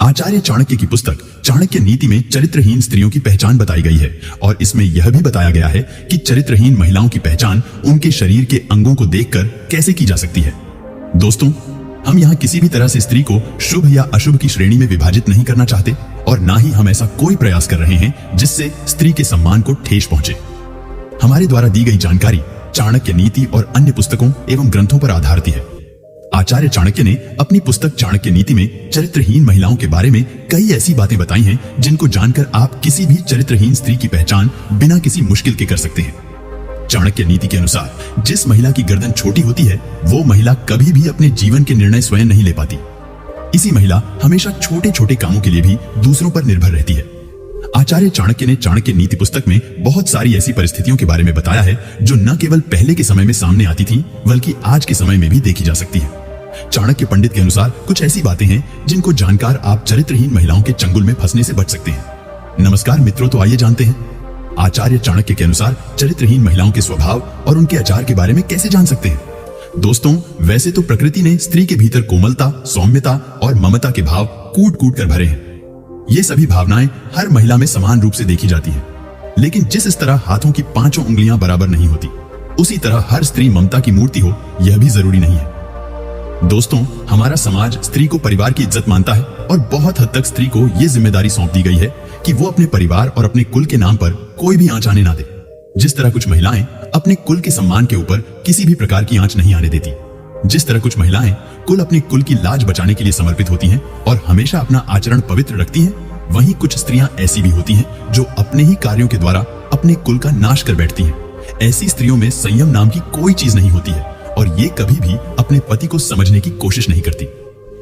आचार्य चाणक्य की पुस्तक चाणक्य नीति में चरित्रहीन स्त्रियों की पहचान बताई गई है और इसमें यह भी बताया गया है कि चरित्रहीन महिलाओं की पहचान उनके शरीर के अंगों को देखकर कैसे की जा सकती है। दोस्तों, हम यहाँ किसी भी तरह से स्त्री को शुभ या अशुभ की श्रेणी में विभाजित नहीं करना चाहते और ना ही हम ऐसा कोई प्रयास कर रहे हैं जिससे स्त्री के सम्मान को ठेस पहुंचे। हमारे द्वारा दी गई जानकारी चाणक्य नीति और अन्य पुस्तकों एवं ग्रंथों पर आधारित है। आचार्य चाणक्य ने अपनी पुस्तक चाणक्य नीति में चरित्रहीन महिलाओं के बारे में कई ऐसी बातें बताई हैं जिनको जानकर आप किसी भी चरित्रहीन स्त्री की पहचान बिना किसी मुश्किल के कर सकते हैं। चाणक्य नीति के अनुसार जिस महिला की गर्दन छोटी होती है वो महिला कभी भी अपने जीवन के निर्णय स्वयं नहीं ले पाती। इसी महिला हमेशा छोटे छोटे कामों के लिए भी दूसरों पर निर्भर रहती है। आचार्य चाणक्य ने चाणक्य नीति पुस्तक में बहुत सारी ऐसी परिस्थितियों के बारे में बताया है जो न केवल पहले के समय में सामने आती थी बल्कि आज के समय में भी देखी जा सकती है। चाणक्य पंडित के अनुसार कुछ ऐसी बातें हैं जिनको जानकर आप चरित्रहीन महिलाओं के चंगुल में फंसने से बच सकते हैं। नमस्कार मित्रों, तो आइए जानते हैं आचार्य चाणक्य के अनुसार चरित्रहीन महिलाओं के स्वभाव और उनके आचार के बारे में कैसे जान सकते हैं। दोस्तों, वैसे तो प्रकृति ने स्त्री के भीतर कोमलता, सौम्यता और ममता के भाव कूट कूट कर भरे हैं। ये सभी भावनाएं हर महिला में समान रूप से देखी जाती हैं, लेकिन जिस तरह हाथों की पांचों उंगलियां बराबर नहीं होती, उसी तरह हर स्त्री ममता की मूर्ति हो यह भी जरूरी नहीं है। दोस्तों, हमारा समाज स्त्री को परिवार की इज्जत मानता है और बहुत हद तक स्त्री को यह जिम्मेदारी सौंप दी गई है कि वो अपने परिवार और अपने कुल के नाम पर कोई भी आंच आने ना दे। जिस तरह कुछ महिलाएं अपने कुल के सम्मान के ऊपर किसी भी प्रकार की आंच नहीं आने देती, जिस तरह कुछ महिलाएं अपने कुल की लाज बचाने के लिए समर्पित होती हैं और हमेशा अपना आचरण पवित्र रखती हैं, वहीं कुछ स्त्रियां ऐसी भी होती हैं जो अपने ही कार्यों के द्वारा अपने कुल का नाश कर बैठती हैं। ऐसी स्त्रियों में संयम नाम की कोई चीज नहीं होती है और ये कभी भी अपने पति को समझने की कोशिश नहीं करती।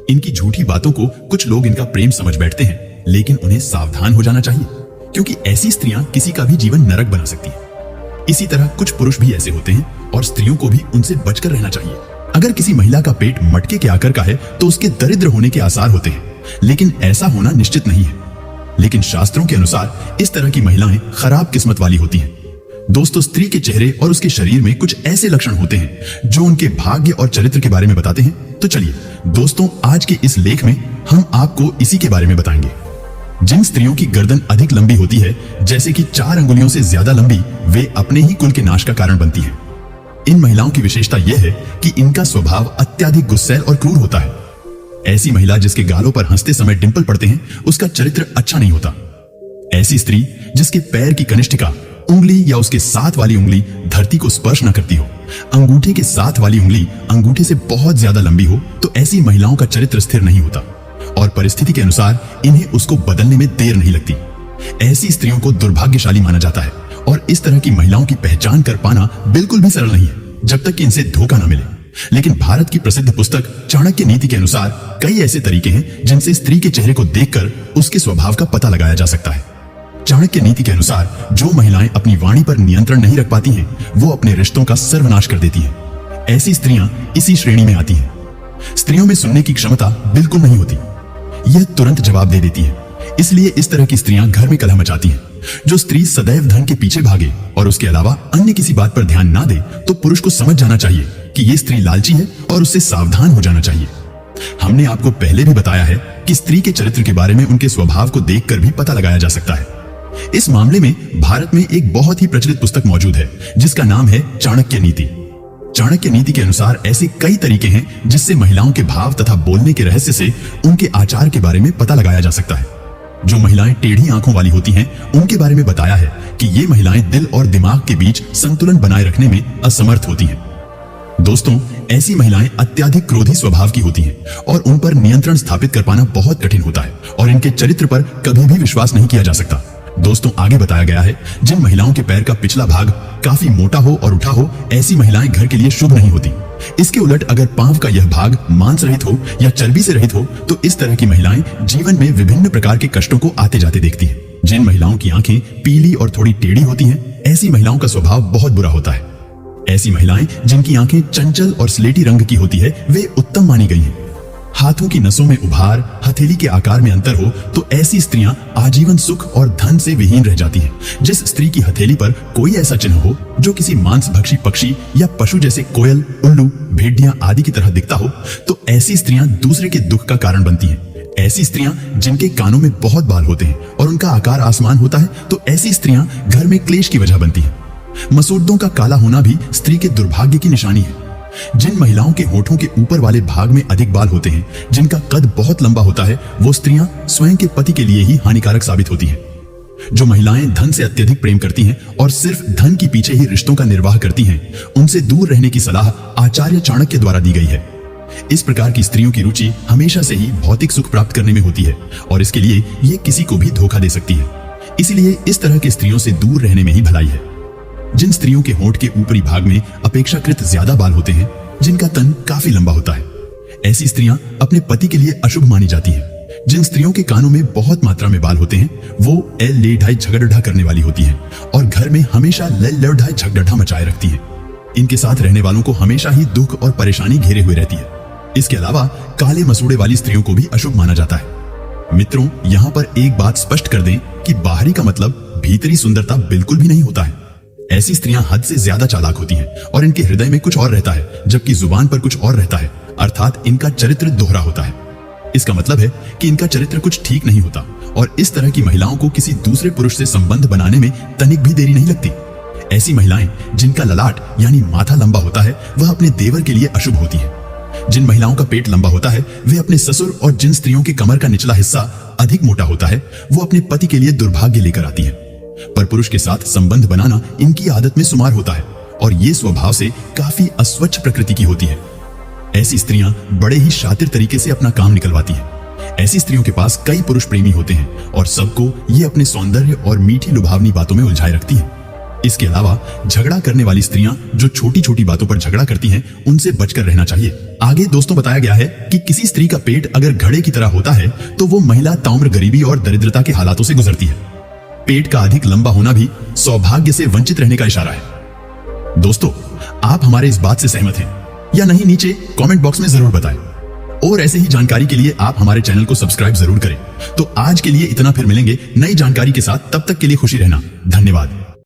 इनकी झूठी बातों को कुछ लोग इनका प्रेम समझ बैठते हैं, लेकिन उन्हें सावधान हो जाना चाहिए क्योंकि ऐसी स्त्रियां किसी का भी जीवन नरक बना सकती हैं। इसी तरह कुछ पुरुष भी ऐसे होते हैं और स्त्रियों को भी उनसे बचकर रहना चाहिए। अगर किसी महिला का पेट मटके के आकार का है तो उसके दरिद्र होने के आसार होते हैं, लेकिन ऐसा होना निश्चित नहीं है। लेकिन शास्त्रों के अनुसार इस तरह की महिलाएं खराब किस्मत वाली होती हैं। दोस्तों, स्त्री के चेहरे और उसके शरीर में कुछ ऐसे लक्षण होते हैं जो उनके भाग्य और चरित्र के बारे में बताते हैं। तो चलिए दोस्तों, आज के इस लेख में हम आपको इसी के बारे में बताएंगे। जिन स्त्रियों की गर्दन अधिक लंबी होती है, जैसे कि 4 अंगुलियों से ज्यादा लंबी, वे अपने ही कुल के नाश का कारण बनती हैं। इन महिलाओं की विशेषता यह है कि इनका स्वभाव अत्यधिक गुस्सैल और क्रूर होता है। ऐसी महिला जिसके गालों पर हंसते समय डिंपल पड़ते हैं, उसका चरित्र अच्छा नहीं होता। ऐसी स्त्री जिसके पैर की कनिष्ठिका उंगली या उसके साथ वाली उंगली धरती को स्पर्श न करती हो, अंगूठे के साथ वाली उंगली अंगूठे से बहुत ज्यादा लंबी हो, तो ऐसी महिलाओं का चरित्र स्थिर नहीं होता और परिस्थिति के अनुसार इन्हें उसको बदलने में देर नहीं लगती। ऐसी स्त्रियों को दुर्भाग्यशाली माना जाता है और इस तरह की महिलाओं की पहचान कर पाना बिल्कुल भी सरल नहीं है जब तक कि इनसे धोखा न मिले। लेकिन भारत की प्रसिद्ध पुस्तक चाणक्य नीति के अनुसार कई ऐसे तरीके हैं जिनसे स्त्री के चेहरे को देखकर उसके स्वभाव का पता लगाया जा सकता है। चाणक्य नीति के अनुसार जो महिलाएं अपनी वाणी पर नियंत्रण नहीं रख पाती हैं, वो अपने रिश्तों का सर्वनाश कर देती हैं। ऐसी स्त्रियां इसी श्रेणी में आती हैं। स्त्रियों में सुनने की क्षमता बिल्कुल नहीं होती, यह तुरंत जवाब दे देती है। इसलिए इस तरह की स्त्रियां घर में कलह मचाती हैं। जो स्त्री सदैव धन के पीछे भागे और उसके अलावा अन्य किसी बात पर ध्यान ना दे, तो पुरुष को समझ जाना चाहिए कि ये स्त्री लालची है और उससे सावधान हो जाना चाहिए। हमने आपको पहले भी बताया है कि स्त्री के चरित्र के बारे में उनके स्वभाव को देखकर भी पता लगाया जा सकता है। इस मामले में भारत में एक बहुत ही प्रचलित पुस्तक मौजूद है जिसका नाम है चाणक्य नीति। चाणक्य नीति के अनुसार ऐसे कई तरीके हैं जिससे महिलाओं के भाव तथा बोलने के रहस्य से उनके आचार के बारे में पता लगाया जा सकता है। जो महिलाएं टेढ़ी आंखों वाली होती हैं, उनके बारे में बताया है कि ये महिलाएं दिल और दिमाग के बीच संतुलन बनाए रखने में असमर्थ होती हैं। दोस्तों, ऐसी महिलाएं अत्यधिक क्रोधी स्वभाव की होती हैं और उन पर नियंत्रण स्थापित कर पाना बहुत कठिन होता है और इनके चरित्र पर कभी भी विश्वास नहीं किया जा सकता। दोस्तों, आगे बताया गया है जिन महिलाओं के पैर का पिछला भाग काफी मोटा हो और उठा हो, ऐसी महिलाएं घर के लिए शुभ नहीं होती। इसके उलट अगर पांव का यह भाग मांस रहित हो या चर्बी से रहित हो, तो इस तरह की महिलाएं जीवन में विभिन्न प्रकार के कष्टों को आते जाते देखती हैं। जिन महिलाओं की आंखें पीली और थोड़ी टेढ़ी होती हैं, ऐसी महिलाओं का स्वभाव बहुत बुरा होता है। ऐसी महिलाएं जिनकी आंखें चंचल और स्लेटी रंग की होती है, वे उत्तम मानी गई हैं। हाथों की नसों में उभार, हथेली के आकार में अंतर हो, तो ऐसी स्त्रियां आजीवन सुख और धन से विहीन रह जाती हैं। जिस स्त्री की हथेली पर कोई ऐसा चिन्ह हो जो किसी मांसभक्षी पक्षी या पशु जैसे कोयल, उल्लू, भेड़िया आदि की तरह दिखता हो, तो ऐसी स्त्रियां दूसरे के दुख का कारण बनती हैं। ऐसी स्त्रियां जिनके कानों में बहुत बाल होते हैं और उनका आकार आसमान होता है, तो ऐसी स्त्रियां घर में क्लेश की वजह बनती हैं। मसूड़ों का काला होना भी स्त्री के दुर्भाग्य की निशानी है। जिन महिलाओं के होठों के ऊपर वाले भाग में अधिक बाल होते हैं, जिनका कद बहुत लंबा होता है, वो स्त्रियां स्वयं के पति के लिए ही हानिकारक साबित होती हैं। जो महिलाएं धन से अत्यधिक प्रेम करती हैं और सिर्फ धन के पीछे ही रिश्तों का निर्वाह करती हैं, उनसे दूर रहने की सलाह आचार्य चाणक्य द्वारा दी गई है। इस प्रकार की स्त्रियों की रुचि हमेशा से ही भौतिक सुख प्राप्त करने में होती है और इसके लिए ये किसी को भी धोखा दे सकती है। इसलिए इस तरह की स्त्रियों से दूर रहने में ही भलाई है। जिन स्त्रियों के होंठ के ऊपरी भाग में अपेक्षाकृत ज्यादा बाल होते हैं, जिनका तन काफी लंबा होता है, ऐसी स्त्रियां अपने पति के लिए अशुभ मानी जाती हैं। जिन स्त्रियों के कानों में बहुत मात्रा में बाल होते हैं, वो एल ले ढाई झगड़ा करने वाली होती हैं और घर में हमेशा लल ढाई झगड़ा मचाए रखती हैं। इनके साथ रहने वालों को हमेशा ही दुख और परेशानी घेरे हुए रहती है। इसके अलावा काले मसूड़े वाली स्त्रियों को भी अशुभ माना जाता है। मित्रों, यहाँ पर एक बात स्पष्ट कर दें कि बाहरी का मतलब भीतरी सुंदरता बिल्कुल भी नहीं होता है। ऐसी स्त्रियां हद से ज्यादा चालाक होती हैं और इनके हृदय में कुछ और रहता है, जबकि जुबान पर कुछ और रहता है, अर्थात इनका चरित्र दोहरा होता है। इसका मतलब है कि इनका चरित्र कुछ ठीक नहीं होता और इस तरह की महिलाओं को किसी दूसरे पुरुष से संबंध बनाने में तनिक भी देरी नहीं लगती। ऐसी महिलाएं जिनका ललाट यानी माथा लंबा होता है, वह अपने देवर के लिए अशुभ होती है। जिन महिलाओं का पेट लंबा होता है, वे अपने ससुर, और जिन स्त्रियों के कमर का निचला हिस्सा अधिक मोटा होता है, वो अपने पति के लिए दुर्भाग्य लेकर आती हैं। पर पुरुष के साथ संबंध बनाना इनकी आदत में शुमार होता है और ये स्वभाव से काफी अस्वच्छ प्रकृति की होती है। ऐसी स्त्रियां बड़े ही शातिर तरीके से अपना काम निकलवाती हैं। ऐसी स्त्रियों के पास कई पुरुष प्रेमी होते हैं और सबको ये अपने सौंदर्य और मीठी लुभावनी बातों में उलझाए रखती हैं। इसके अलावा झगड़ा करने वाली स्त्रियां जो छोटी छोटी बातों पर झगड़ा करती हैं, उनसे बचकर रहना चाहिए। आगे दोस्तों बताया गया है कि किसी स्त्री का पेट अगर घड़े की तरह होता है, तो वो महिला ताम्र गरीबी और दरिद्रता के हालातों से गुजरती है। पेट का अधिक लंबा होना भी सौभाग्य से वंचित रहने का इशारा है। दोस्तों, आप हमारे इस बात से सहमत हैं या नहीं, नीचे कमेंट बॉक्स में जरूर बताएं। और ऐसे ही जानकारी के लिए आप हमारे चैनल को सब्सक्राइब जरूर करें। तो आज के लिए इतना, फिर मिलेंगे नई जानकारी के साथ। तब तक के लिए खुशी रहना। धन्यवाद।